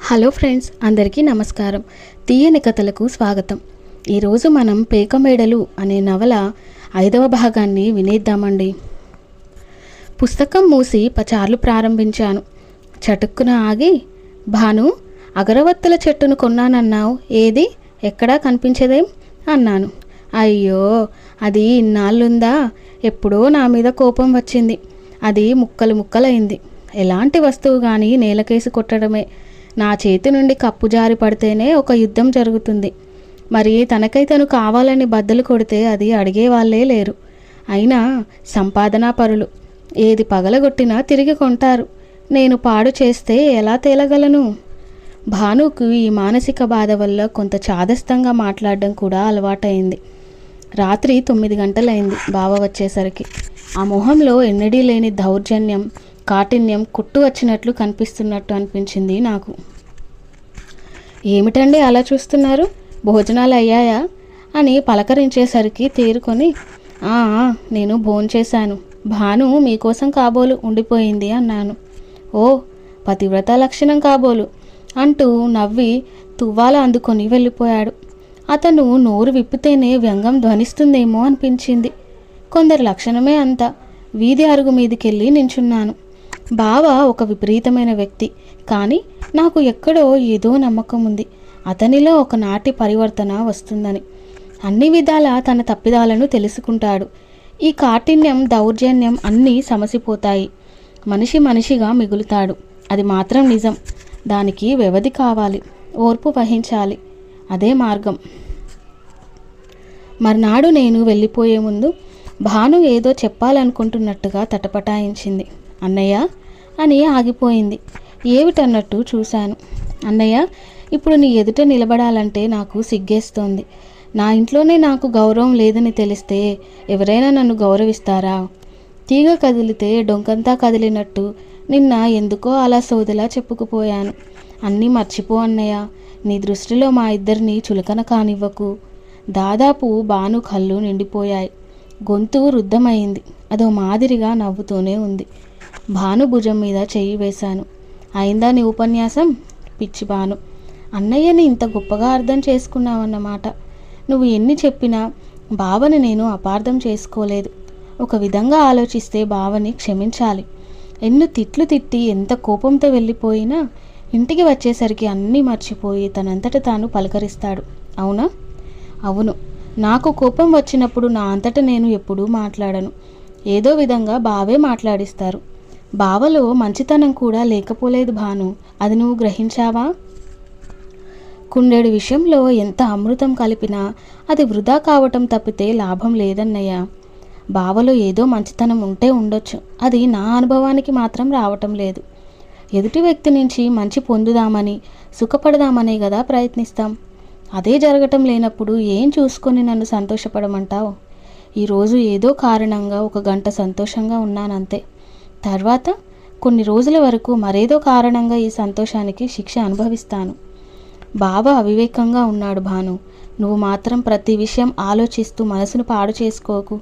Hello friends, అందరికీ నమస్కారం. తీయని కథలకు స్వాగతం. ఈరోజు మనం పేకమేడలు అనే నవల 5వ భాగాన్ని వినేద్దామండి. పుస్తకం మూసి పచార్లు ప్రారంభించాను. చటుక్కున ఆగి, భాను, అగరవత్తుల చెట్టును కొన్నానన్నావు, ఏది, ఎక్కడా కనిపించదేం అన్నాను. అయ్యో, అది ఇన్నాళ్ళుందా, ఎప్పుడో నా మీద కోపం వచ్చింది. అది ముక్కలు ముక్కలైంది. ఎలాంటి వస్తువు కానీ నేలకేసి కొట్టడమే. నా చేతి నుండి కప్పు జారి పడితేనే ఒక యుద్ధం జరుగుతుంది. మరి తనకై తను కావాలని బద్దలు కొడితే అది అడిగే వాళ్ళే లేరు. అయినా సంపాదనా పరులు. ఏది పగలగొట్టినా తిరిగి కొంటారు. నేను పాడు చేస్తే ఎలా తేలగలను? భానుకు ఈ మానసిక బాధ వల్ల కొంత చాదస్తంగా మాట్లాడడం కూడా అలవాటైంది. రాత్రి 9 గంటలైంది బావ వచ్చేసరికి. ఆ మొహంలో ఎన్నడీ లేని దౌర్జన్యం, కాఠిన్యం కుట్టు వచ్చినట్లు కనిపిస్తున్నట్టు అనిపించింది నాకు. ఏమిటండి అలా చూస్తున్నారు, భోజనాలు అయ్యాయా అని పలకరించేసరికి తేరుకొని, నేను భోంచేశాను, భాను మీకోసం కాబోలు ఉండిపోయింది అన్నాను. ఓ, పతివ్రత లక్షణం కాబోలు అంటూ నవ్వి తువ్వాల అందుకొని వెళ్ళిపోయాడు. అతను నోరు విప్పితేనే వ్యంగం ధ్వనిస్తుందేమో అనిపించింది. కొందరి లక్షణమే అంత. వీధి అరుగు మీదికెళ్ళి నించున్నాను. బావ ఒక విపరీతమైన వ్యక్తి, కానీ నాకు ఎక్కడో ఏదో నమ్మకం ఉంది. అతనిలో ఒకనాటి పరివర్తన వస్తుందని. అన్ని విధాలా తన తప్పిదాలను తెలుసుకుంటాడు. ఈ కాఠిన్యం, దౌర్జన్యం అన్నీ సమసిపోతాయి. మనిషి మనిషిగా మిగులుతాడు. అది మాత్రం నిజం. దానికి వ్యవధి కావాలి, ఓర్పు వహించాలి. అదే మార్గం. మర్నాడు నేను వెళ్ళిపోయే ముందు భాను ఏదో చెప్పాలనుకుంటున్నట్టుగా తటపటాయించింది. అన్నయ్య అని ఆగిపోయింది. ఏమిటన్నట్టు చూశాను. అన్నయ్య, ఇప్పుడు నీ ఎదుట నిలబడాలంటే నాకు సిగ్గేస్తోంది. నా ఇంట్లోనే నాకు గౌరవం లేదని తెలిస్తే ఎవరైనా నన్ను గౌరవిస్తారా? తీగ కదిలితే డొంకంతా కదిలినట్టు నిన్న ఎందుకో అలా సోదిలా చెప్పుకుపోయాను. అన్నీ మర్చిపో అన్నయ్య. నీ దృష్టిలో మా ఇద్దరిని చులకన కానివ్వకు. దాదాపు భాను కళ్ళు నిండిపోయాయి. గొంతు రుద్ధమైంది. అదో మాదిరిగా నవ్వుతూనే ఉంది. భాను భుజం మీద చెయ్యి వేశాను. అయిందా నీ ఉపన్యాసం? పిచ్చి భాను, అన్నయ్యని ఇంత గొప్పగా అర్థం చేసుకున్నావన్నమాట. నువ్వు ఎన్ని చెప్పినా బావని నేను అపార్థం చేసుకోలేదు. ఒక విధంగా ఆలోచిస్తే బావని క్షమించాలి. ఎన్ని తిట్లు తిట్టి ఎంత కోపంతో వెళ్ళిపోయినా ఇంటికి వచ్చేసరికి అన్నీ మర్చిపోయి తనంతట తాను పలకరిస్తాడు. అవునా? అవును. నాకు కోపం వచ్చినప్పుడు నా అంతట నేను ఎప్పుడూ మాట్లాడను. ఏదో విధంగా బావే మాట్లాడిస్తారు. బావలో మంచితనం కూడా లేకపోలేదు భాను. అది నువ్వు గ్రహించావా? కుండెడు విషయంలో ఎంత అమృతం కలిపినా అది వృధా కావటం తప్పితే లాభం లేదన్నయ్య. బావలో ఏదో మంచితనం ఉంటే ఉండొచ్చు. అది నా అనుభవానికి మాత్రం రావటం లేదు. ఎదుటి వ్యక్తి నుంచి మంచి పొందుదామని, సుఖపడదామనే కదా ప్రయత్నిస్తాం. అదే జరగటం లేనప్పుడు ఏం చూసుకొని నన్ను సంతోషపడమంటావు? ఈరోజు ఏదో కారణంగా 1 గంట సంతోషంగా ఉన్నానంతే. తర్వాత కొన్ని రోజుల వరకు మరేదో కారణంగా ఈ సంతోషానికి శిక్ష అనుభవిస్తాను. బావ అవివేకంగా ఉన్నాడు భాను. నువ్వు మాత్రం ప్రతి విషయం ఆలోచిస్తూ మనసును పాడు చేసుకోకు.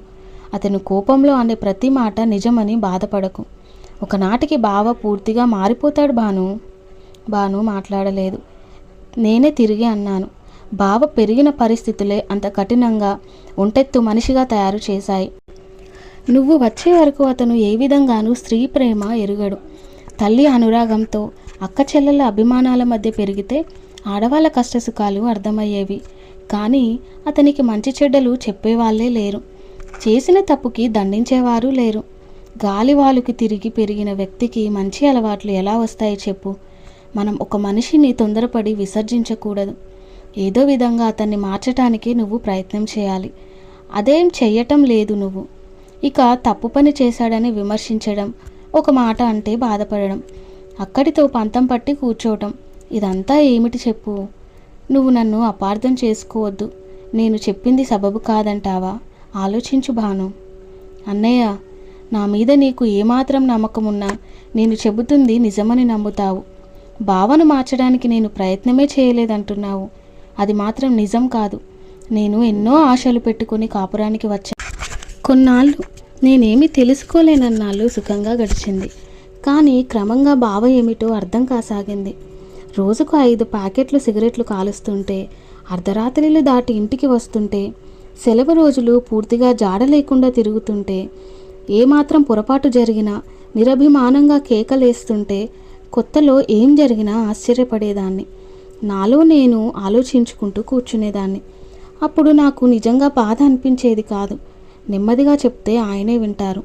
అతను కోపంలో అనే ప్రతి మాట నిజమని బాధపడకు. ఒకనాటికి బావ పూర్తిగా మారిపోతాడు భాను. భాను మాట్లాడలేదు. నేనే తిరిగి అన్నాను. బావ పెరిగిన పరిస్థితులే అంత కఠినంగా, ఒంటెత్తు మనిషిగా తయారు చేశాయి. నువ్వు వచ్చే వరకు అతను ఏ విధంగానూ స్త్రీ ప్రేమ ఎరుగడు. తల్లి అనురాగంతో, అక్క చెల్లెల అభిమానాల మధ్య పెరిగితే ఆడవాళ్ళ కష్టసుఖాలు అర్థమయ్యేవి. కానీ అతనికి మంచి చెడ్డలు చెప్పేవాళ్లే లేరు. చేసిన తప్పుకి దండించేవారు లేరు. గాలివాలుకి తిరిగి పెరిగిన వ్యక్తికి మంచి అలవాట్లు ఎలా వస్తాయి చెప్పు? మనం ఒక మనిషిని తొందరపడి విసర్జించకూడదు. ఏదో విధంగా అతన్ని మార్చటానికి నువ్వు ప్రయత్నం చేయాలి. అదేం చెయ్యటం లేదు నువ్వు. ఇక తప్పు పని చేశాడని విమర్శించడం, ఒక మాట అంటే బాధపడడం, అక్కడితో పంతం పట్టి కూర్చోవటం, ఇదంతా ఏమిటి చెప్పు? నువ్వు నన్ను అపార్థం చేసుకోవద్దు. నేను చెప్పింది సబబు కాదంటావా? ఆలోచించు భాను. అన్నయ్య, నా మీద నీకు ఏమాత్రం నమ్మకం ఉన్నా నేను చెబుతుంది నిజమని నమ్ముతావు. భావను మార్చడానికి నేను ప్రయత్నమే చేయలేదంటున్నావు. అది మాత్రం నిజం కాదు. నేను ఎన్నో ఆశలు పెట్టుకుని కాపురానికి వచ్చాను. కొన్నాళ్ళు నేనేమీ తెలుసుకోలేనన్నాళ్ళు సుఖంగా గడిచింది. కానీ క్రమంగా బావ ఏమిటో అర్థం కాసాగింది. రోజుకు 5 ప్యాకెట్లు సిగరెట్లు కాలుస్తుంటే, అర్ధరాత్రిలు దాటి ఇంటికి వస్తుంటే, సెలవు రోజులు పూర్తిగా జాడ లేకుండా తిరుగుతుంటే, ఏమాత్రం పొరపాటు జరిగినా నిరభిమానంగా కేకలేస్తుంటే, కొత్తలో ఏం జరిగినా ఆశ్చర్యపడేదాన్ని. నాలో నేను ఆలోచించుకుంటూ కూర్చునేదాన్ని. అప్పుడు నాకు నిజంగా బాధ అనిపించేది కాదు. నెమ్మదిగా చెప్తే ఆయనే వింటారు.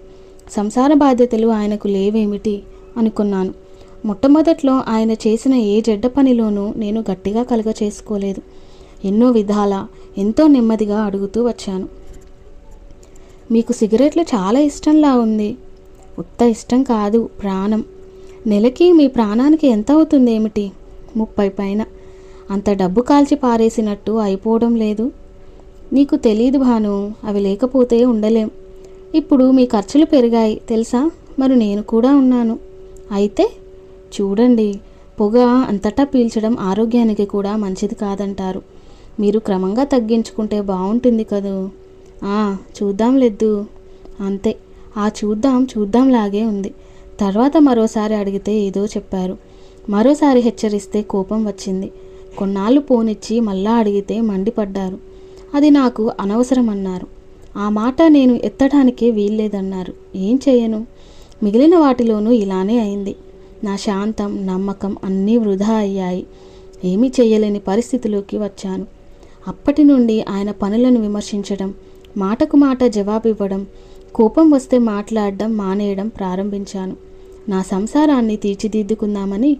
సంసార బాధ్యతలు ఆయనకు లేవేమిటి అనుకున్నాను. మొట్టమొదట్లో ఆయన చేసిన ఏ చెడ్డ పనిలోనూ నేను గట్టిగా కలుగ చేసుకోలేదు. ఎన్నో విధాల ఎంతో నెమ్మదిగా అడుగుతూ వచ్చాను. మీకు సిగరెట్లు చాలా ఇష్టంలా ఉంది. ఉత్త ఇష్టం కాదు, ప్రాణం. నెలకి మీ ప్రాణానికి ఎంత అవుతుంది ఏమిటి? 30 పైన. అంత డబ్బు కాల్చి పారేసినట్టు అయిపోవడం లేదు. నీకు తెలీదు భాను, అవి లేకపోతే ఉండలేం. ఇప్పుడు మీ ఖర్చులు పెరిగాయి తెలుసా? మరి నేను కూడా ఉన్నాను. అయితే చూడండి, పొగ అంతటా పీల్చడం ఆరోగ్యానికి కూడా మంచిది కాదంటారు. మీరు క్రమంగా తగ్గించుకుంటే బాగుంటుంది కదూ. చూద్దాం లేదు. అంతే, ఆ చూద్దాంలాగే ఉంది. తర్వాత మరోసారి అడిగితే ఏదో చెప్పారు. మరోసారి హెచ్చరిస్తే కోపం వచ్చింది. కొన్నాళ్ళు పోనిచ్చి మళ్ళా అడిగితే మండిపడ్డారు. అది నాకు అనవసరం అన్నారు. ఆ మాట నేను ఎత్తడానికే వీల్లేదన్నారు. ఏం చేయను? మిగిలిన వాటిలోనూ ఇలానే అయింది. నా శాంతం, నమ్మకం అన్నీ వృధా అయ్యాయి. ఏమీ చేయలేని పరిస్థితిలోకి వచ్చాను. అప్పటి నుండి ఆయన పనులను విమర్శించడం, మాటకు మాట జవాబివ్వడం, కోపం వస్తే మాట్లాడడం మానేయడం ప్రారంభించాను. నా సంసారాన్ని తీర్చిదిద్దుకుందామని,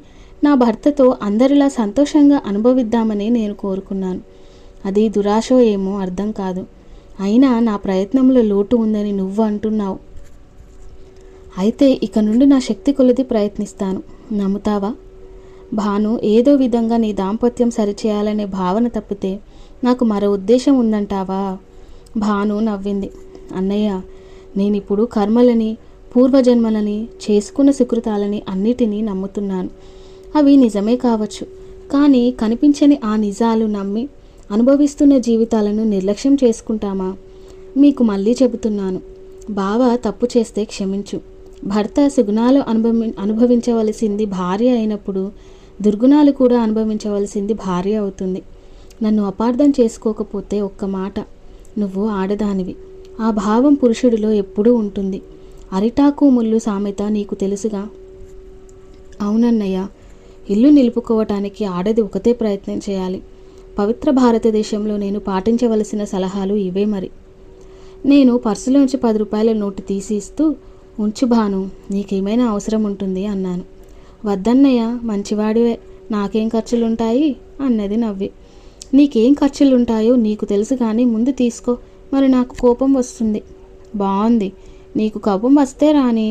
నా భర్తతో అందరిలా సంతోషంగా అనుభవిద్దామని నేను కోరుకున్నాను. అది దురాశో ఏమో అర్థం కాదు. అయినా నా ప్రయత్నంలో లోటు ఉందని నువ్వు అంటున్నావు. అయితే ఇక నుండి నా శక్తి కొలది ప్రయత్నిస్తాను. నమ్ముతావా? భాను, ఏదో విధంగా నీ దాంపత్యం సరిచేయాలనే భావన తప్పితే నాకు మరో ఉద్దేశం ఉందంటావా? భాను నవ్వింది. అన్నయ్య, నేనిప్పుడు కర్మలని, పూర్వజన్మలని, చేసుకున్న సుకృతాలని అన్నిటినీ నమ్ముతున్నాను. అవి నిజమే కావచ్చు. కానీ కనిపించని ఆ నిజాలు నమ్మి అనుభవిస్తున్న జీవితాలను నిర్లక్ష్యం చేసుకుంటామా? మీకు మళ్ళీ చెబుతున్నాను, బావ తప్పు చేస్తే క్షమించు. భర్త సుగుణాలు అనుభవించవలసింది భార్య అయినప్పుడు దుర్గుణాలు కూడా అనుభవించవలసింది భార్య అవుతుంది. నన్ను అపార్థం చేసుకోకపోతే ఒక్క మాట, నువ్వు ఆడదానివి. ఆ భావం పురుషుడిలో ఎప్పుడూ ఉంటుంది. అరిటాకు ముళ్ళు సామెత నీకు తెలుసుగా? అవునన్నయ్య, ఇల్లు నిలుపుకోవటానికి ఆడది ఒకతే ప్రయత్నం చేయాలి. పవిత్ర భారతదేశంలో నేను పాటించవలసిన సలహాలు ఇవే మరి. నేను పర్సులోంచి 10 రూపాయల నోటు తీసి ఇస్తూ, ఉంచు భాను, నీకేమైనా అవసరం ఉంటుంది అన్నాను. వద్దన్నయ్య, మంచివాడివే, నాకేం ఖర్చులుంటాయి అన్నది నవ్వి. నీకేం ఖర్చులుంటాయో నీకు తెలుసు కానీ ముందు తీసుకో, మరి నాకు కోపం వస్తుంది. బాగుంది, నీకు కోపం వస్తే రాని,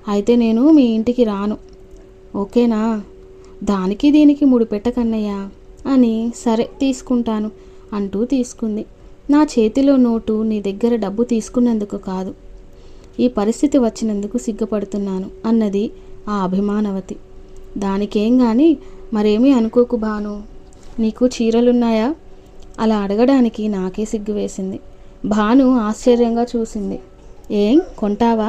అయితే నేను మీ ఇంటికి రాను, ఓకేనా? దానికి దీనికి ముడిపెట్టకన్నయ్యా అని. సరే తీసుకుంటాను అంటూ తీసుకుంది. నా చేతిలో నోటు నీ దగ్గర డబ్బు తీసుకున్నందుకు కాదు, ఈ పరిస్థితి వచ్చినందుకు సిగ్గుపడుతున్నాను అన్నది ఆ అభిమానవతి. దానికేం గాని మరేమీ అనుకోకు భాను. నీకు చీరలున్నాయా? అలా అడగడానికి నాకే సిగ్గు వేసింది. భాను ఆశ్చర్యంగా చూసింది. ఏం కొంటావా?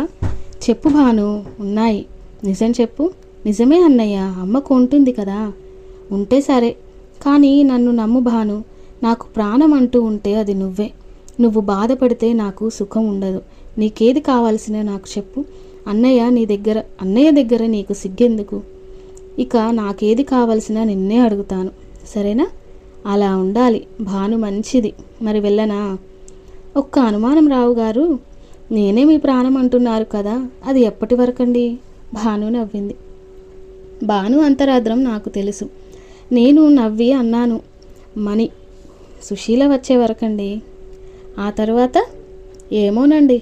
చెప్పు భాను, ఉన్నాయి. నిజం చెప్పు. నిజమే అన్నయ్య, అమ్మ కొంటుంది కదా. ఉంటే సరే, కానీ నన్ను నమ్ము భాను, నాకు ప్రాణం అంటూ ఉంటే అది నువ్వే. నువ్వు బాధపడితే నాకు సుఖం ఉండదు. నీకేది కావాల్సిన నాకు చెప్పు. అన్నయ్య దగ్గర నీకు సిగ్గెందుకు? ఇక నాకేది కావలసినా నిన్నే అడుగుతాను, సరేనా? అలా ఉండాలి. భాను మంచిది. మరి వెళ్ళనా? ఒక్క అనుమానం రావు గారు, నేనే మీ ప్రాణం అంటున్నారు కదా, అది ఎప్పటి వరకండి? భాను నవ్వింది. భాను అంతరాద్రం నాకు తెలుసు. నేను నవ్వి అన్నాను, మణి సుశీల వచ్చే వరకండి. ఆ తర్వాత ఏమోనండి.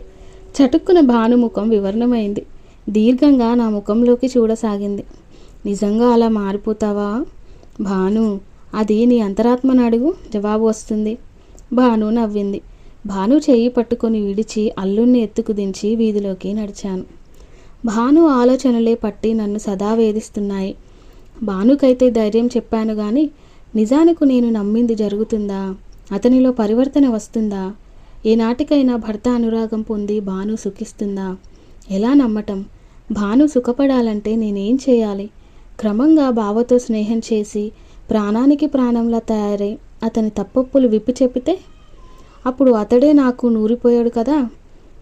చటుక్కున భాను ముఖం వివరణమైంది. దీర్ఘంగా నా ముఖంలోకి చూడసాగింది. నిజంగా అలా మారిపోతావా భాను? అది నీ అంతరాత్మను అడుగు, జవాబు వస్తుంది. భాను నవ్వింది. భాను చెయ్యి పట్టుకొని విడిచి అల్లుణ్ణి ఎత్తుకు దించి వీధిలోకి నడిచాను. భాను ఆలోచనలే పట్టి నన్ను సదా వేధిస్తున్నాయి. భానుకైతే ధైర్యం చెప్పాను కానీ నిజానికి నేను నమ్మింది జరుగుతుందా? అతనిలో పరివర్తన వస్తుందా? ఏనాటికైనా భర్త అనురాగం పొంది భాను సుఖిస్తుందా? ఎలా నమ్మటం? భాను సుఖపడాలంటే నేనేం చేయాలి? క్రమంగా బావతో స్నేహం చేసి ప్రాణానికి ప్రాణంలా తయారై అతని తప్పొప్పులు విప్పి చెప్పితే అప్పుడు అతడే నాకు నూరిపోయాడు కదా.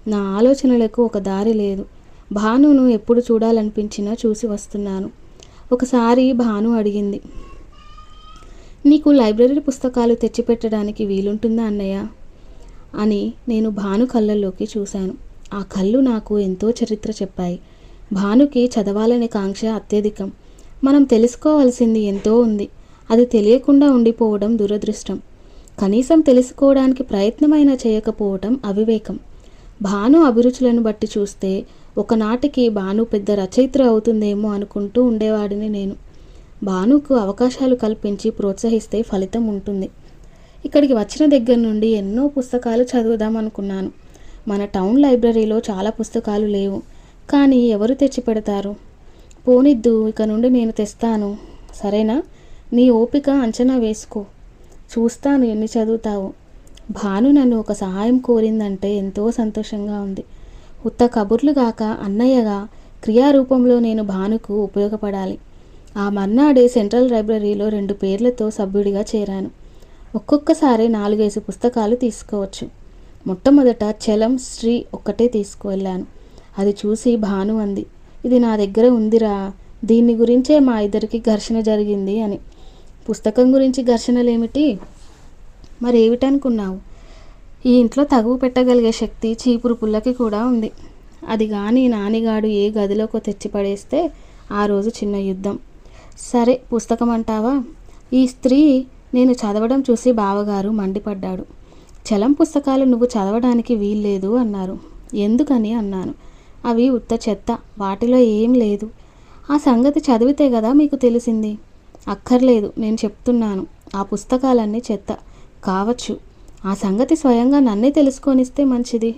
నా ఆలోచనలకు ఒక దారి లేదు. భానును ఎప్పుడు చూడాలనిపించినా చూసి వస్తున్నాను. ఒకసారి భాను అడిగింది, నీకు లైబ్రరీ పుస్తకాలు తెచ్చిపెట్టడానికి వీలుంటుందా అన్నయ్య అని. నేను భాను కళ్ళల్లోకి చూశాను. ఆ కళ్ళు నాకు ఎంతో చరిత్ర చెప్పాయి. భానుకి చదవాలనే కాంక్ష అత్యధికం. మనం తెలుసుకోవాల్సింది ఎంతో ఉంది. అది తెలియకుండా ఉండిపోవడం దురదృష్టం. కనీసం తెలుసుకోవడానికి ప్రయత్నమైనా చేయకపోవటం అవివేకం. భాను అభిరుచులను బట్టి చూస్తే ఒకనాటికి భాను పెద్ద రచయిత్రి అవుతుందేమో అనుకుంటూ ఉండేవాడిని నేను. భానుకు అవకాశాలు కల్పించి ప్రోత్సహిస్తే ఫలితం ఉంటుంది. ఇక్కడికి వచ్చిన దగ్గర నుండి ఎన్నో పుస్తకాలు చదువుదామనుకున్నాను. మన టౌన్ లైబ్రరీలో చాలా పుస్తకాలు లేవు. కానీ ఎవరు తెచ్చి పెడతారు? పోనిద్దు, ఇక నుండి నేను తెస్తాను. సరేనా? నీ ఓపిక అంచనా వేసుకో. చూస్తాను ఎన్ని చదువుతావు. భాను నన్ను ఒక సహాయం కోరిందంటే ఎంతో సంతోషంగా ఉంది. ఉత్త కబుర్లు గాక అన్నయ్యగా క్రియారూపంలో నేను భానుకు ఉపయోగపడాలి. ఆ మర్నాడే సెంట్రల్ లైబ్రరీలో 2 పేర్లతో సభ్యుడిగా చేరాను. ఒక్కొక్కసారి 4-5 పుస్తకాలు తీసుకోవచ్చు. మొట్టమొదట చలం శ్రీ ఒక్కటే తీసుకువెళ్ళాను. అది చూసి భాను అంది, ఇది నా దగ్గర ఉందిరా, దీన్ని గురించే మా ఇద్దరికి ఘర్షణ జరిగింది అని. పుస్తకం గురించి ఘర్షణలేమిటి? మరేమిటనుకున్నావు? ఈ ఇంట్లో తగువ పెట్టగలిగే శక్తి చీపురు పుల్లకి కూడా ఉంది. అది కానీ నానిగాడు ఏ గదిలోకి తెచ్చి పడేస్తే ఆ రోజు చిన్న యుద్ధం. సరే, పుస్తకం అంటావా? ఈ స్త్రీ నేను చదవడం చూసి బావగారు మండిపడ్డాడు. చలం పుస్తకాలు నువ్వు చదవడానికి వీల్లేదు అన్నారు. ఎందుకని అన్నాను. అవి ఉత్త చెత్త, వాటిలో ఏం లేదు. ఆ సంగతి చదివితే కదా మీకు తెలిసింది. అక్కర్లేదు, నేను చెప్తున్నాను. ఆ పుస్తకాలన్నీ చెత్త కావచ్చు. ఆ సంగతి స్వయంగా నన్నే తెలుసుకొనిస్తే మంచిది.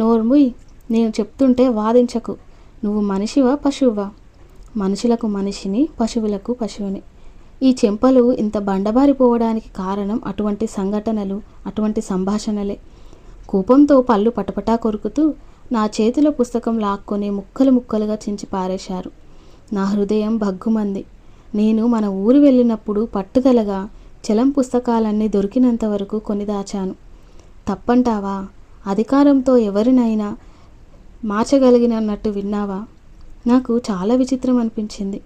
నోర్ముయ్, నేను చెప్తుంటే వాదించకు. నువ్వు మనిషివా పశువువా? మనుషులకు మనిషిని, పశువులకు పశువుని. ఈ చెంపలు ఇంత బండబారిపోవడానికి కారణం అటువంటి సంఘటనలు, అటువంటి సంభాషణలే. కోపంతో పళ్ళు పటపటా కొరుకుతూ నా చేతిలో పుస్తకం లాక్కొని ముక్కలు ముక్కలుగా చించి పారేశారు. నా హృదయం భగ్గుమంది. నేను మన ఊరు వెళ్ళినప్పుడు పట్టుదలగా చలం పుస్తకాలన్నీ దొరికినంత వరకు కొని దాచాను. తప్పంటావా? అధికారంతో ఎవరినైనా మార్చగలిగినట్టు విన్నావా? నాకు చాలా విచిత్రం అనిపించింది.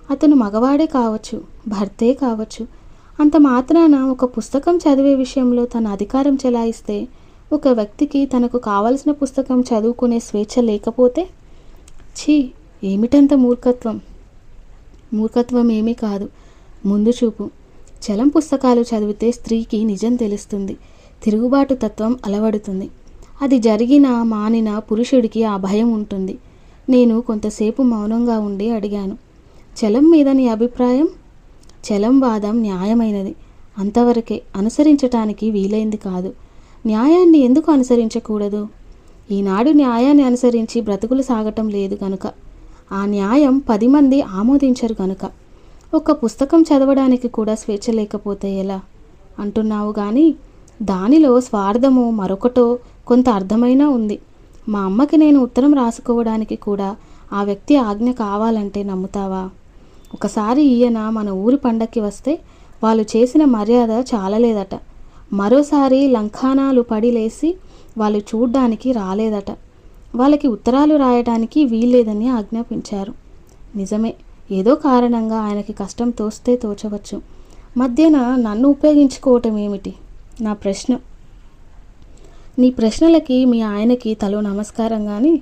అతను మగవాడే కావచ్చు, భర్తే కావచ్చు. అంత మాత్రాన ఒక పుస్తకం చదివే విషయంలో తన అధికారం చెలాయిస్తే ఒక వ్యక్తికి తనకు కావలసిన పుస్తకం చదువుకునే స్వేచ్ఛ లేకపోతే? ఛీ, ఏమిటంత మూర్ఖత్వం! మూర్ఖత్వం ఏమీ కాదు, ముందు చూపు. చలం పుస్తకాలు చదివితే స్త్రీకి నిజం తెలుస్తుంది. తిరుగుబాటు తత్వం అలవడుతుంది. అది జరిగినా మానినా పురుషుడికి ఆ భయం ఉంటుంది. నేను కొంతసేపు మౌనంగా ఉండి అడిగాను, చలం మీద నీ అభిప్రాయం? చలం వాదం న్యాయమైనది, అంతవరకే. అనుసరించటానికి వీలైంది కాదు. న్యాయాన్ని ఎందుకు అనుసరించకూడదు? ఈనాడు న్యాయాన్ని అనుసరించి బ్రతుకులు సాగటం లేదు కనుక. ఆ న్యాయం 10 మంది ఆమోదించరు కనుక. ఒక పుస్తకం చదవడానికి కూడా స్వేచ్ఛ లేకపోతే ఎలా అంటున్నావు? కానీ దానిలో స్వార్థమో మరొకటో కొంత అర్థమైనా ఉంది. మా అమ్మకి నేను ఉత్తరం రాసుకోవడానికి కూడా ఆ వ్యక్తి ఆజ్ఞ కావాలంటే నమ్ముతావా? ఒకసారి ఈయన మన ఊరి పండక్కి వస్తే వాళ్ళు చేసిన మర్యాద చాలలేదట. మరోసారి లంకానాలు పడి లేసి వాళ్ళు చూడ్డానికి రాలేదట. వాళ్ళకి ఉత్తరాలు రాయడానికి వీల్లేదని ఆజ్ఞాపించారు. నిజమే, ఏదో కారణంగా ఆయనకి కష్టం తోస్తే తోచవచ్చు. మధ్యన నన్ను ఉపయోగించుకోవటం ఏమిటి? నా ప్రశ్న. నీ ప్రశ్నలకి మీ ఆయనకి తలో నమస్కారం. కానీ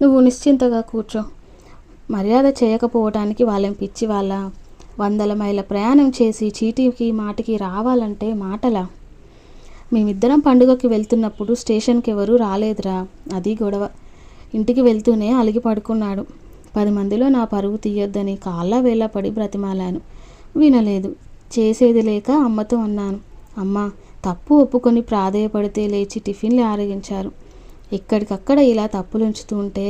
నువ్వు నిశ్చింతగా కూర్చో. మర్యాద చేయకపోవటానికి వాళ్ళేం పిచ్చి వాళ్ళ? 100 మైళ్ళ ప్రయాణం చేసి చీటీకి మాటికి రావాలంటే మాటలా? మేమిద్దరం పండుగకి వెళ్తున్నప్పుడు స్టేషన్కి ఎవరూ రాలేదురా, అది గొడవ. ఇంటికి వెళ్తూనే అలిగి పడుకున్నాడు. 10 మందిలో నా పరువు తీయొద్దని కాళ్ళ వేళ్ళ పడి బ్రతిమాలాను. వినలేదు. చేసేది లేక అమ్మతో అన్నాను, అమ్మ, తప్పు ఒప్పుకొని ప్రాధేయపడితే లేచి టిఫిన్లు ఆరగించారు. ఎక్కడికక్కడ ఇలా తప్పులుంచుతూ ఉంటే.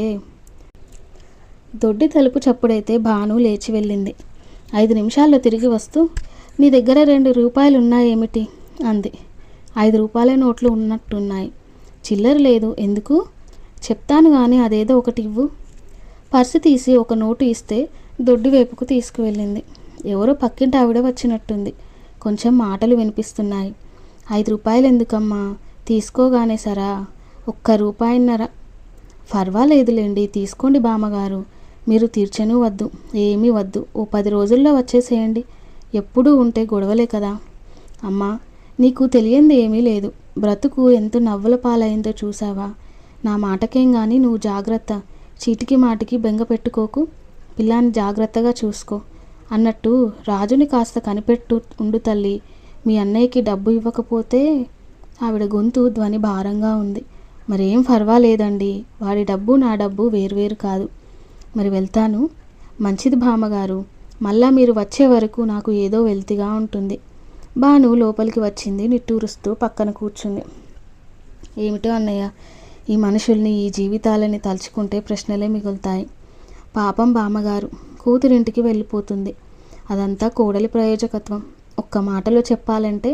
దొడ్డి తలుపు చప్పుడైతే భాను లేచి వెళ్ళింది. 5 నిమిషాల్లో తిరిగి వస్తూ, నీ దగ్గర 2 రూపాయలు ఉన్నాయేమిటి అంది. 5 రూపాయల నోట్లు ఉన్నట్టున్నాయి. చిల్లర లేదు. ఎందుకు? చెప్తాను కానీ అదేదో ఒకటి ఇవ్వు. పర్సు తీసి ఒక నోటు ఇస్తే దొడ్డి వైపుకు తీసుకువెళ్ళింది. ఎవరో పక్కింటి ఆవిడ వచ్చినట్టుంది. కొంచెం మాటలు వినిపిస్తున్నాయి. 5 రూపాయలు ఎందుకమ్మా, తీసుకోగానే సరా, 1 రూపాయన్నర. పర్వాలేదులేండి, తీసుకోండి బామ్మగారు. మీరు తీర్చను వద్దు, ఏమీ వద్దు. ఓ 10 రోజుల్లో వచ్చేసేయండి. ఎప్పుడూ ఉంటే గొడవలే కదా. అమ్మా, నీకు తెలియంది ఏమీ లేదు. బ్రతుకు ఎంత నవ్వుల పాలైందో చూసావా. నా మాటకేం గాని నువ్వు జాగ్రత్త. చీటికి మాటికి బెంగ పెట్టుకోకు. పిల్లాన్ని జాగ్రత్తగా చూసుకో అన్నట్టు రాజుని కాస్త కనిపెట్టు ఉండు తల్లి. మీ అన్నయ్యకి డబ్బు ఇవ్వకపోతే. ఆవిడ గొంతు ధ్వని భారంగా ఉంది. మరేం పర్వాలేదండి, వాడి డబ్బు నా డబ్బు వేర్వేరు కాదు. మరి వెళ్తాను. మంచిది బామ్మగారు. మళ్ళా మీరు వచ్చే వరకు నాకు ఏదో వెల్తిగా ఉంటుంది. బాను లోపలికి వచ్చింది. నిట్టూరుస్తూ పక్కన కూర్చుంది. ఏమిటో అన్నయ్య, ఈ మనుషుల్ని, ఈ జీవితాలని తలుచుకుంటే ప్రశ్నలే మిగులుతాయి. పాపం బామ్మగారు కూతురింటికి వెళ్ళిపోతుంది. అదంతా కోడలి ప్రయోజకత్వం. ఒక్క మాటలో చెప్పాలంటే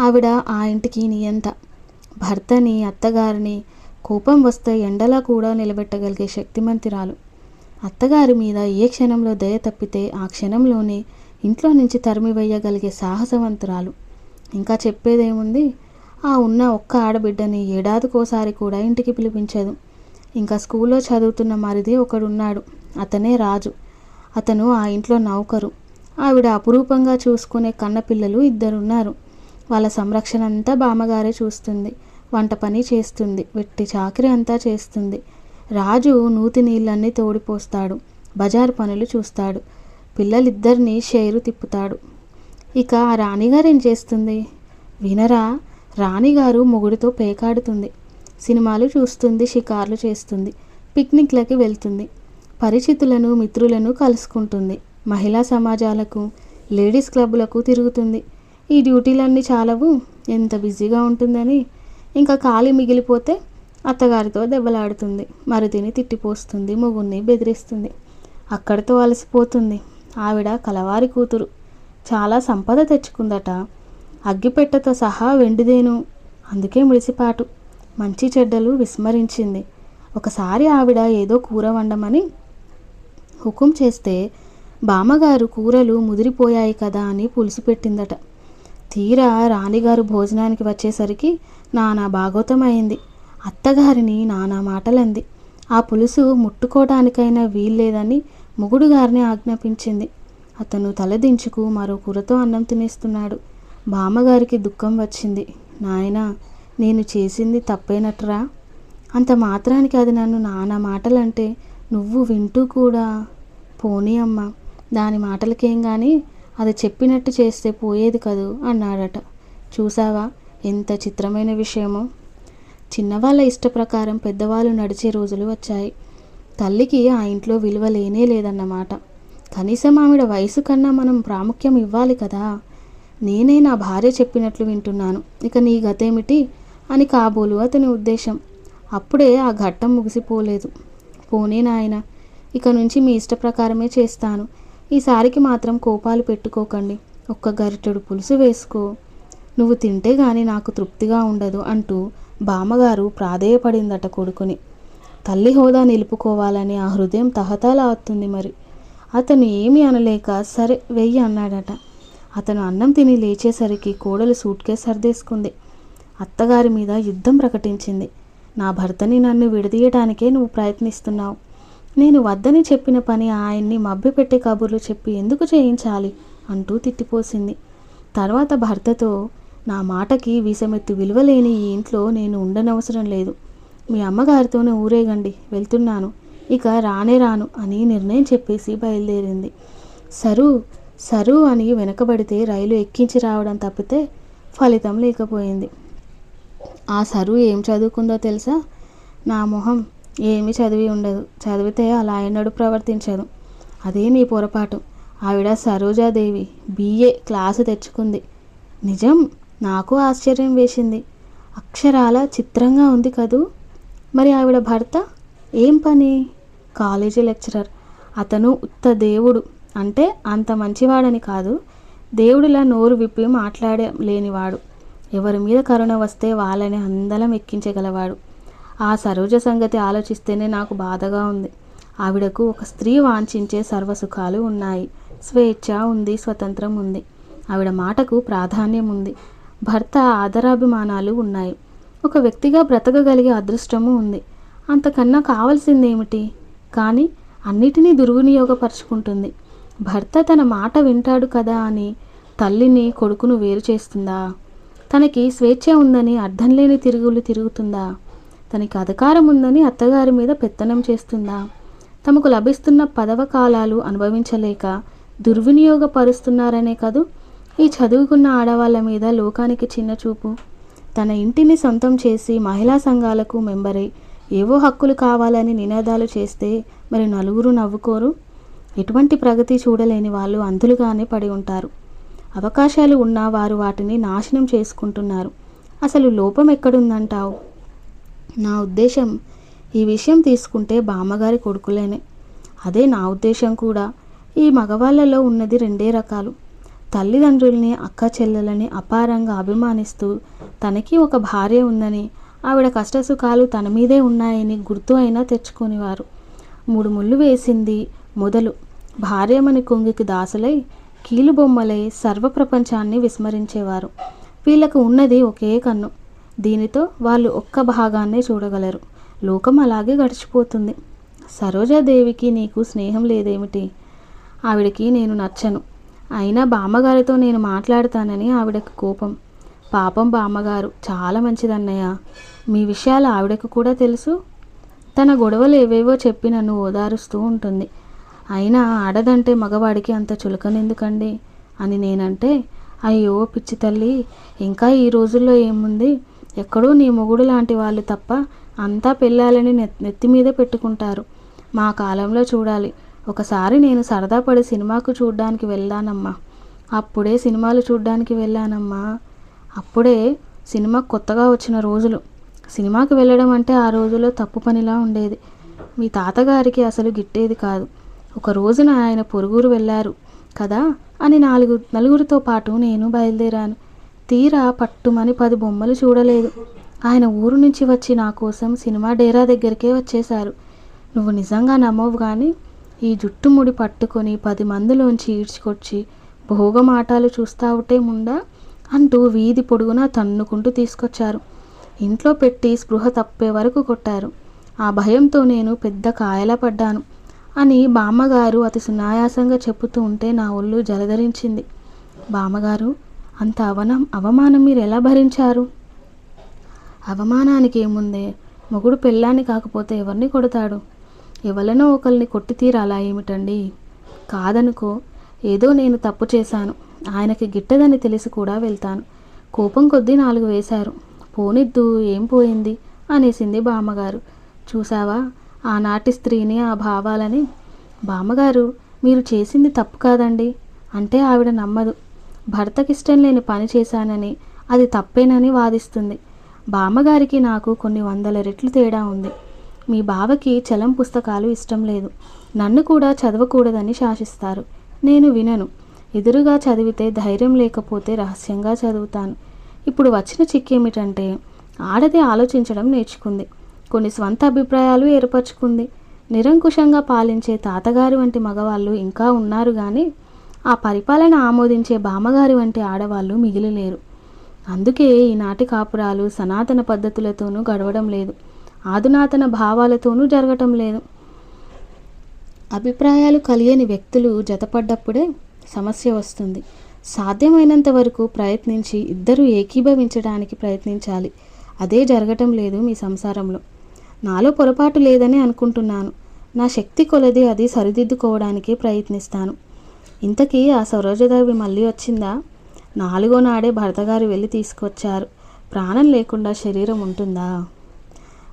ఆవిడ ఆ ఇంటికి నియంత. భర్తని, అత్తగారిని కోపం వస్తే ఎండలా కూడా నిలబెట్టగలిగే శక్తిమంతిరాలు. అత్తగారి మీద ఏ క్షణంలో దయ తప్పితే ఆ క్షణంలోనే ఇంట్లో నుంచి తరిమివేయగలిగే సాహసవంతురాలు. ఇంకా చెప్పేదేముంది, ఆ ఉన్న ఒక్క ఆడబిడ్డని ఏడాదికోసారి కూడా ఇంటికి పిలిపించదు. ఇంకా స్కూల్లో చదువుతున్న మరిది ఒకడున్నాడు, అతనే రాజు. అతను ఆ ఇంట్లో నౌకరు. ఆవిడ అపురూపంగా చూసుకునే కన్నపిల్లలు 2 ఉన్నారు. వాళ్ళ సంరక్షణ అంతా బామ్మగారే చూస్తుంది. వంట పని చేస్తుంది, వెట్టి చాకిరి అంతా చేస్తుంది. రాజు నూతి నీళ్ళన్నీ తోడిపోస్తాడు, బజారు పనులు చూస్తాడు, పిల్లలిద్దరినీ షేరు తిప్పుతాడు. ఇక ఆ రాణిగారు ఏం చేస్తుంది? వినరా, రాణిగారు మొగుడితో పేకాడుతుంది, సినిమాలు చూస్తుంది, షికార్లు చేస్తుంది, పిక్నిక్లకి వెళ్తుంది, పరిచితులను మిత్రులను కలుసుకుంటుంది, మహిళా సమాజాలకు, లేడీస్ క్లబ్లకు తిరుగుతుంది. ఈ డ్యూటీలన్నీ చాలవు, ఎంత బిజీగా ఉంటుందని. ఇంకా ఖాళీ మిగిలిపోతే అత్తగారితో దెబ్బలాడుతుంది, మరిదిని తిట్టిపోస్తుంది, మొగుణ్ణి బెదిరిస్తుంది. అక్కడితో అలసిపోతుంది. ఆవిడ కలవారి కూతురు, చాలా సంపద తెచ్చుకుందట. అగ్గిపెట్టెతో సహా వెండిదేను, అందుకే ముడిసిపాటు. మంచి చెడ్డలు విస్మరించింది. ఒకసారి ఆవిడ ఏదో కూర వండమని హుకుం చేస్తే బామ్మగారు కూరలు ముదిరిపోయాయి కదా అని పులుసు పెట్టిందట. తీరా రాణిగారు భోజనానికి వచ్చేసరికి నానా భాగోతం అయింది. అత్తగారిని నానా మాటలంది. ఆ పులుసు ముట్టుకోవడానికైనా వీల్లేదని మొగుడు గారిని ఆజ్ఞాపించింది. అతను తలదించుకు మరో కూరతో అన్నం తినేస్తున్నాడు. బామ్మగారికి దుఃఖం వచ్చింది. నాయనా, నేను చేసింది తప్పేనట్రా? అంత మాత్రానికి అది నన్ను నానా మాటలంటే నువ్వు వింటూ కూడా. పోనీ అమ్మ, దాని మాటలకేం కానీ అది చెప్పినట్టు చేస్తే పోయేది కదూ అన్నాడట. చూసావా ఎంత చిత్రమైన విషయమో. చిన్నవాళ్ళ ఇష్టప్రకారం పెద్దవాళ్ళు నడిచే రోజులు వచ్చాయి. తల్లికి ఆ ఇంట్లో విలువ లేనే లేదన్నమాట. కనీసం ఆవిడ వయసు కన్నా మనం ప్రాముఖ్యం ఇవ్వాలి కదా. నేనే నా భార్య చెప్పినట్లు వింటున్నాను, ఇక నీ గతేమిటి అని కాబోలు అతని ఉద్దేశం. అప్పుడే ఆ ఘట్టం ముగిసిపోలేదు. పోనీ నాయన, ఇక నుంచి మీ ఇష్ట ప్రకారమే చేస్తాను. ఈసారికి మాత్రం కోపాలు పెట్టుకోకండి. ఒక్క గరిటెడు పులుసు వేసుకో, నువ్వు తింటే గాని నాకు తృప్తిగా ఉండదు అంటూ బామ్మగారు ప్రాధేయపడిందట కొడుకుని. తల్లి హోదా నిలుపుకోవాలని ఆ హృదయం తహతలాడుతుంది. మరి అతను ఏమీ అనలేక సరే వెయ్యి అన్నాడట. అతను అన్నం తిని లేచేసరికి కోడలు సూట్ కేసు సర్దేసుకుంది. అత్తగారి మీద యుద్ధం ప్రకటించింది. నా భర్తని నన్ను విడదీయడానికే నువ్వు ప్రయత్నిస్తున్నావు. నేను వద్దని చెప్పిన పని ఆయన్ని మభ్యపెట్టే కబుర్లు చెప్పి ఎందుకు చేయించాలి అంటూ తిట్టిపోసింది. తర్వాత భర్తతో, నా మాటకి వీసమెత్తు విలువలేని ఈ ఇంట్లో నేను ఉండనవసరం లేదు. మీ అమ్మగారితోనే ఊరేగండి, వెళ్తున్నాను, ఇక రానే రాను అని నిర్ణయం చెప్పేసి బయలుదేరింది. సరు అని వెనకబడితే రైలు ఎక్కించి రావడం తప్పితే ఫలితం లేకపోయింది. ఆ సరు ఏం చదువుకుందో తెలుసా? నా మొహం, ఏమీ చదివి ఉండదు. చదివితే అలా ఎన్నడూ ప్రవర్తించదు. అదే నీ పొరపాటు. ఆవిడ సరోజాదేవి BA క్లాసు తెచ్చుకుంది. నిజం, నాకు ఆశ్చర్యం వేసింది. అక్షరాల చిత్రంగా ఉంది కదూ. మరి ఆవిడ భర్త ఏం పని? College lecturer. అతను ఉత్త దేవుడు, అంటే అంత మంచివాడని కాదు, దేవుడిలా నోరు విప్పి మాట్లాడలేనివాడు. ఎవరి మీద కరుణ వస్తే వాళ్ళని అందలం ఎక్కించగలవాడు. ఆ సరోజ సంగతి ఆలోచిస్తేనే నాకు బాధగా ఉంది. ఆవిడకు ఒక స్త్రీ వాంఛించే సర్వసుఖాలు ఉన్నాయి. స్వేచ్ఛ ఉంది, స్వతంత్రం ఉంది. ఆవిడ మాటకు ప్రాధాన్యం ఉంది. భర్త ఆదరాభిమానాలు ఉన్నాయి. ఒక వ్యక్తిగా బ్రతకగలిగే అదృష్టము ఉంది. అంతకన్నా కావలసిందేమిటి? కానీ అన్నిటినీ దుర్వినియోగపరుచుకుంటుంది. భర్త తన మాట వింటాడు కదా అని తల్లిని కొడుకును వేరు చేస్తుందా? తనకి స్వేచ్ఛ ఉందని అర్థం లేని తిరుగులు తిరుగుతుందా? తనకి అధికారం ఉందని అత్తగారి మీద పెత్తనం చేస్తుందా? తమకు లభిస్తున్న పదవకాలాలు అనుభవించలేక దుర్వినియోగపరుస్తున్నారనే కదూ ఈ చదువుకున్న ఆడవాళ్ళ మీద లోకానికి చిన్న చూపు. తన ఇంటిని సొంతం చేసి మహిళా సంఘాలకు మెంబరై ఏవో హక్కులు కావాలని నినాదాలు చేస్తే మరి నలుగురు నవ్వుకోరు? ఎటువంటి ప్రగతి చూడలేని వాళ్ళు అంధులుగానే పడి ఉంటారు. అవకాశాలు ఉన్నా వారు వాటిని నాశనం చేసుకుంటున్నారు. అసలు లోపం ఎక్కడుందంటావు? నా ఉద్దేశం, ఈ విషయం తీసుకుంటే బామ్మగారి కొడుకులేనే. అదే నా ఉద్దేశం కూడా. ఈ మగవాళ్ళలో ఉన్నది రెండే రకాలు. తల్లిదండ్రుల్ని, అక్క చెల్లెలని అపారంగా అభిమానిస్తూ తనకి ఒక భార్య ఉందని, ఆవిడ కష్టసుఖాలు తన మీదే ఉన్నాయని గుర్తు అయినా తెచ్చుకునేవారు. 3 ముళ్ళు వేసింది మొదలు భార్యమని కొంగికి దాసులై కీలుబొమ్మలై సర్వప్రపంచాన్ని విస్మరించేవారు. వీళ్లకు ఉన్నది ఒకే కన్ను. దీనితో వాళ్ళు ఒక్క భాగాన్నే చూడగలరు. లోకం అలాగే గడిచిపోతుంది. సరోజాదేవికి నీకు స్నేహం లేదేమిటి? ఆవిడకి నేను నచ్చను. అయినా బామ్మగారితో నేను మాట్లాడతానని ఆవిడకు కోపం. పాపం బామ్మగారు చాలా మంచిదన్నయ్య. మీ విషయాలు ఆవిడకు కూడా తెలుసు. తన గొడవలు ఏవేవో చెప్పి నన్ను ఓదారుస్తూ ఉంటుంది. అయినా ఆడదంటే మగవాడికి అంత చులకనెందుకండి అని నేనంటే, అయ్యో పిచ్చి తల్లి, ఇంకా ఈ రోజుల్లో ఏముంది, ఎక్కడో నీ మొగుడు లాంటి వాళ్ళు తప్ప అంతా పెళ్ళాలని నెత్తి మీద పెట్టుకుంటారు. మా కాలంలో చూడాలి. ఒకసారి నేను సరదా పడి సినిమాకు చూడ్డానికి వెళ్ళానమ్మా. అప్పుడే సినిమా కొత్తగా వచ్చిన రోజులు. సినిమాకి వెళ్ళడం అంటే ఆ రోజుల్లో తప్పు పనిలా ఉండేది. మీ తాతగారికి అసలు గిట్టేది కాదు. ఒక రోజున ఆయన పొరుగురు వెళ్ళారు కదా అని నలుగురితో పాటు నేను బయలుదేరాను. తీరా పట్టుమని 10 బొమ్మలు చూడలేదు. ఆయన ఊరు నుంచి వచ్చి నా కోసం సినిమా డేరా దగ్గరికే వచ్చేశారు. నువ్వు నిజంగా నమ్మవు కానీ ఈ జుట్టుముడి పట్టుకొని 10 మందిలోంచి ఈడ్చుకొచ్చి భోగమాటాలు చూస్తావుటే ముండా అంటూ వీధి పొడుగునా తన్నుకుంటూ తీసుకొచ్చారు. ఇంట్లో పెట్టి స్పృహ తప్పే వరకు కొట్టారు. ఆ భయంతో నేను పెద్ద కాయలా పడ్డాను అని బామ్మగారు అతి సునాయాసంగా చెప్పుతూ ఉంటే నా ఒళ్ళు జలధరించింది. బామ్మగారు, అంత అవమానం మీరు ఎలా భరించారు? అవమానానికి ఏముందే, మొగుడు పెళ్ళాన్ని కాకపోతే ఎవరిని కొడతాడు? ఎవరినో ఒకరిని కొట్టి తీరాలా ఏమిటండి? కాదనుకో, ఏదో నేను తప్పు చేశాను, ఆయనకి గిట్టదని తెలిసి కూడా వెళ్తాను. కోపం కొద్దీ 4 వేశారు. పోనిద్దు, ఏం పోయింది అనేసింది బామ్మగారు. చూసావా ఆనాటి స్త్రీని, ఆ భావాలని. బామ్మగారు, మీరు చేసింది తప్పు కాదండి అంటే ఆవిడ నమ్మదు. భర్తకిష్టం లేని పని చేశానని, అది తప్పేనని వాదిస్తుంది. బామ్మగారికి నాకు కొన్ని 100 రెట్లు తేడా ఉంది. మీ బావకి చలం పుస్తకాలు ఇష్టం లేదు. నన్ను కూడా చదవకూడదని శాసిస్తారు. నేను వినను. ఎదురుగా చదివితే ధైర్యం లేకపోతే రహస్యంగా చదువుతాను. ఇప్పుడు వచ్చిన చిక్కేమిటంటే, ఆడది ఆలోచించడం నేర్చుకుంది. కొన్ని స్వంత అభిప్రాయాలు ఏర్పరచుకుంది. నిరంకుశంగా పాలించే తాతగారి వంటి మగవాళ్ళు ఇంకా ఉన్నారు కానీ ఆ పరిపాలన ఆమోదించే బామ్మగారి వంటి ఆడవాళ్ళు మిగిలిలేరు. అందుకే ఈనాటి కాపురాలు సనాతన పద్ధతులతోనూ గడవడం లేదు, ఆధునాతన భావాలతోనూ జరగటం లేదు. అభిప్రాయాలు కలియని వ్యక్తులు జతపడ్డప్పుడే సమస్య వస్తుంది. సాధ్యమైనంత వరకు ప్రయత్నించి ఇద్దరూ ఏకీభవించడానికి ప్రయత్నించాలి. అదే జరగటం లేదు మీ సంసారంలో. నాలో పొరపాటు లేదని అనుకుంటున్నాను. నా శక్తి కొలది అది సరిదిద్దుకోవడానికే ప్రయత్నిస్తాను. ఇంతకీ ఆ సరోజదేవి మళ్ళీ వచ్చిందా? 4వ నాడే భర్తగారు వెళ్ళి తీసుకొచ్చారు. ప్రాణం లేకుండా శరీరం ఉంటుందా?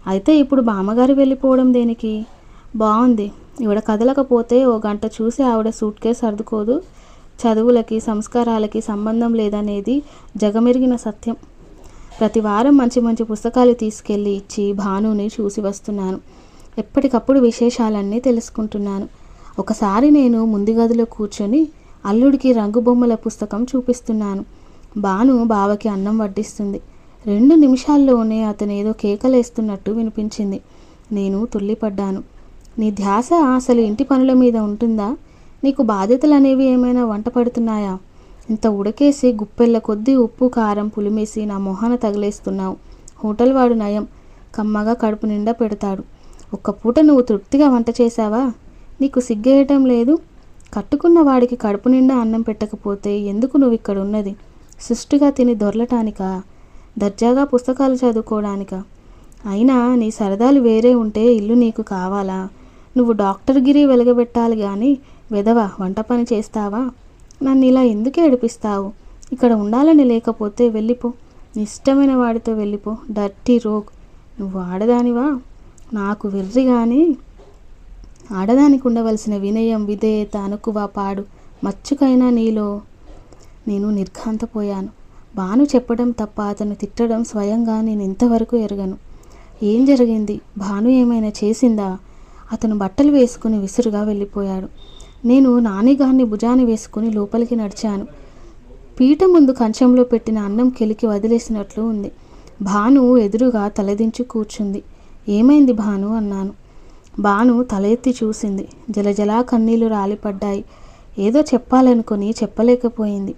అయితే ఇప్పుడు బామ్మగారు వెళ్ళిపోవడం దేనికి? బాగుంది. ఈవిడ కదలకపోతే ఓ గంట చూసి ఆవిడ సూట్ కేసు సర్దుకోదు. చదువులకి సంస్కారాలకి సంబంధం లేదనేది జగమెరిగిన సత్యం. ప్రతి వారం మంచి మంచి పుస్తకాలు తీసుకెళ్ళి ఇచ్చి భానుని చూసి వస్తున్నాను. ఎప్పటికప్పుడు విశేషాలన్నీ తెలుసుకుంటున్నాను. ఒకసారి నేను ముందు గదిలో కూర్చొని అల్లుడికి రంగు బొమ్మల పుస్తకం చూపిస్తున్నాను. భాను బావకి అన్నం వడ్డిస్తుంది. 2 నిమిషాల్లోనే అతనేదో కేకలేస్తున్నట్టు వినిపించింది. నేను తుల్లిపడ్డాను. నీ ధ్యాస అసలు ఇంటి పనుల మీద ఉంటుందా? నీకు బాధ్యతలు అనేవి ఏమైనా వంట పడుతున్నాయా? ఇంత ఉడకేసి గుప్పెళ్ళ కొద్దీ ఉప్పు కారం పులిమేసి నా మొహాన తగిలేస్తున్నావు. హోటల్ వాడు నయం, కమ్మగా కడుపు నిండా పెడతాడు. ఒక్క పూట నువ్వు తృప్తిగా వంట చేశావా? నీకు సిగ్గేయటం లేదు? కట్టుకున్న వాడికి కడుపు నిండా అన్నం పెట్టకపోతే ఎందుకు నువ్వు ఇక్కడ ఉన్నది? సుష్టిగా తిని దొర్లటానికా? దర్జాగా పుస్తకాలు చదువుకోవడానికా? అయినా నీ సరదాలు వేరే ఉంటే ఇల్లు నీకు కావాలా? నువ్వు డాక్టర్ గిరి వెలగబెట్టాలి కానీ వెధవ వంట పని చేస్తావా? నన్ను ఇలా ఎందుకు ఏడిపిస్తావు? ఇక్కడ ఉండాలని లేకపోతే వెళ్ళిపో, నీ ఇష్టమైన వాడితో వెళ్ళిపో. డర్టీ రోగ్, నువ్వు ఆడదానివా? నాకు వెర్రి కానీ ఆడదానికి ఉండవలసిన వినయం విధేయత అనుకువ పాడు మచ్చుకైనా నీలో. నేను నిర్ఘాంతపోయాను. భాను చెప్పడం తప్ప అతను తిట్టడం స్వయంగా నేను ఇంతవరకు ఎరగను. ఏం జరిగింది? భాను ఏమైనా చేసిందా? అతను బట్టలు వేసుకుని విసురుగా వెళ్ళిపోయాడు. నేను నానిగాన్ని భుజాన్ని వేసుకుని లోపలికి నడిచాను. పీట ముందు కంచంలో పెట్టిన అన్నం కెలికి వదిలేసినట్లు ఉంది. భాను ఎదురుగా తలదించి కూర్చుంది. ఏమైంది భాను అన్నాను. భాను తల ఎత్తి చూసింది. జలజలా కన్నీళ్లు రాలిపడ్డాయి. ఏదో చెప్పాలనుకుని చెప్పలేకపోయింది.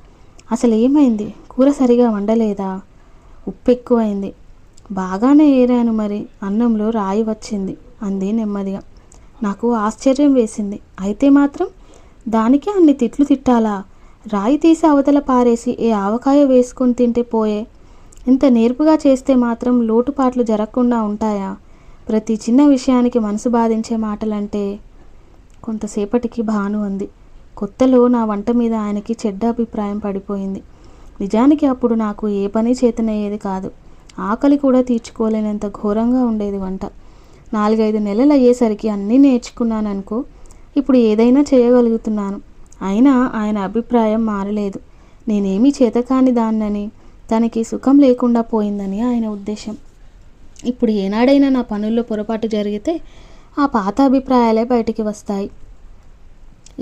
అసలు ఏమైంది? కూర సరిగా వండలేదా? ఉప్పు ఎక్కువైంది. బాగానే ఏరాను మరి, అన్నంలో రాయి వచ్చింది అంది నెమ్మదిగా. నాకు ఆశ్చర్యం వేసింది. అయితే మాత్రం దానికి అన్ని తిట్లు తిట్టాలా? రాయి తీసి అవతల పారేసి ఏ ఆవకాయ వేసుకొని తింటే పోయే. ఇంత నేర్పుగా చేస్తే మాత్రం లోటుపాట్లు జరగకుండా ఉంటాయా? ప్రతి చిన్న విషయానికి మనసు బాధించే మాటలంటే. కొంతసేపటికి భాను అంది. కొత్తలో నా వంట మీద ఆయనకి చెడ్డ అభిప్రాయం పడిపోయింది. నిజానికి అప్పుడు నాకు ఏ పని చేతనయ్యేది కాదు. ఆకలి కూడా తీర్చుకోలేనంత ఘోరంగా ఉండేది వంట. 4-5 నెలలు అయ్యేసరికి అన్నీ నేర్చుకున్నాననుకో. ఇప్పుడు ఏదైనా చేయగలుగుతున్నాను. అయినా ఆయన అభిప్రాయం మారలేదు. నేనేమీ చేతకాని దాన్నని, తనకి సుఖం లేకుండా పోయిందని ఆయన ఉద్దేశం. ఇప్పుడు ఏనాడైనా నా పనుల్లో పొరపాటు జరిగితే ఆ పాత అభిప్రాయాలే బయటికి వస్తాయి.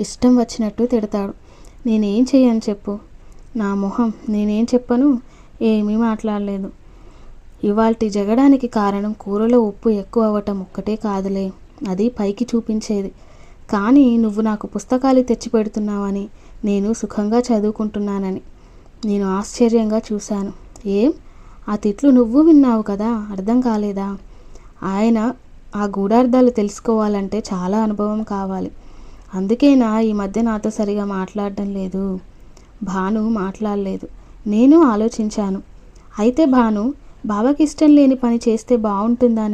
ఇష్టం వచ్చినట్టు తిడతాడు. నేనేం చెయ్యను చెప్పు? నా మొహం, నేనేం చెప్పను? ఏమీ మాట్లాడలేదు. ఇవాల్టి జగడానికి కారణం కూరలో ఉప్పు ఎక్కువ అవ్వటం ఒక్కటే కాదులే, అది పైకి చూపించేది. కానీ నువ్వు నాకు పుస్తకాలు తెచ్చిపెడుతున్నావని, నేను సుఖంగా చదువుకుంటున్నానని. నేను ఆశ్చర్యంగా చూశాను. ఏం, ఆ తిట్లు నువ్వు విన్నావు కదా, అర్థం కాలేదా? ఆయన ఆ గూఢార్థాలు తెలుసుకోవాలంటే చాలా అనుభవం కావాలి. అందుకేనా ఈ మధ్య నాతో సరిగా మాట్లాడడం లేదు? భాను మాట్లాడలేదు. నేను ఆలోచించాను. అయితే భాను, బాబాకి ఇష్టం లేని పని చేస్తే బాగుంటుందా?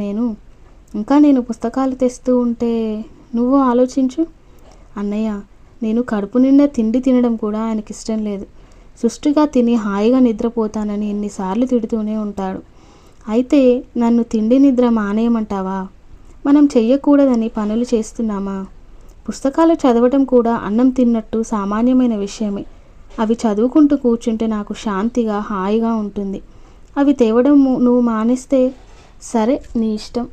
నేను పుస్తకాలు తెస్తూ ఉంటే నువ్వు ఆలోచించు. అన్నయ్య, నేను కడుపు నిండా తిండి తినడం కూడా ఆయనకి ఇష్టం లేదు. సుష్టిగా తిని హాయిగా నిద్రపోతానని ఎన్నిసార్లు తిడుతూనే ఉంటాడు. అయితే నన్ను తిండి నిద్ర మానేయమంటావా? మనం చెయ్యకూడదని పనులు చేస్తున్నామా? పుస్తకాలు చదవటం కూడా అన్నం తిన్నట్టు సామాన్యమైన విషయమే. అవి చదువుకుంటూ కూర్చుంటే నాకు శాంతిగా హాయిగా ఉంటుంది. అవి తేవడం నువ్వు మానేస్తే సరే, నీ ఇష్టం.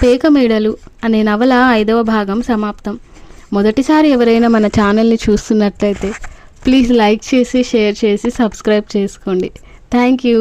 పేకమేడలు అనే నవల 5వ భాగం సమాప్తం. మొదటిసారి ఎవరైనా మన ఛానల్ని చూస్తున్నట్లయితే ప్లీజ్ లైక్ చేసి, షేర్ చేసి, సబ్స్క్రైబ్ చేసుకోండి. Thank you.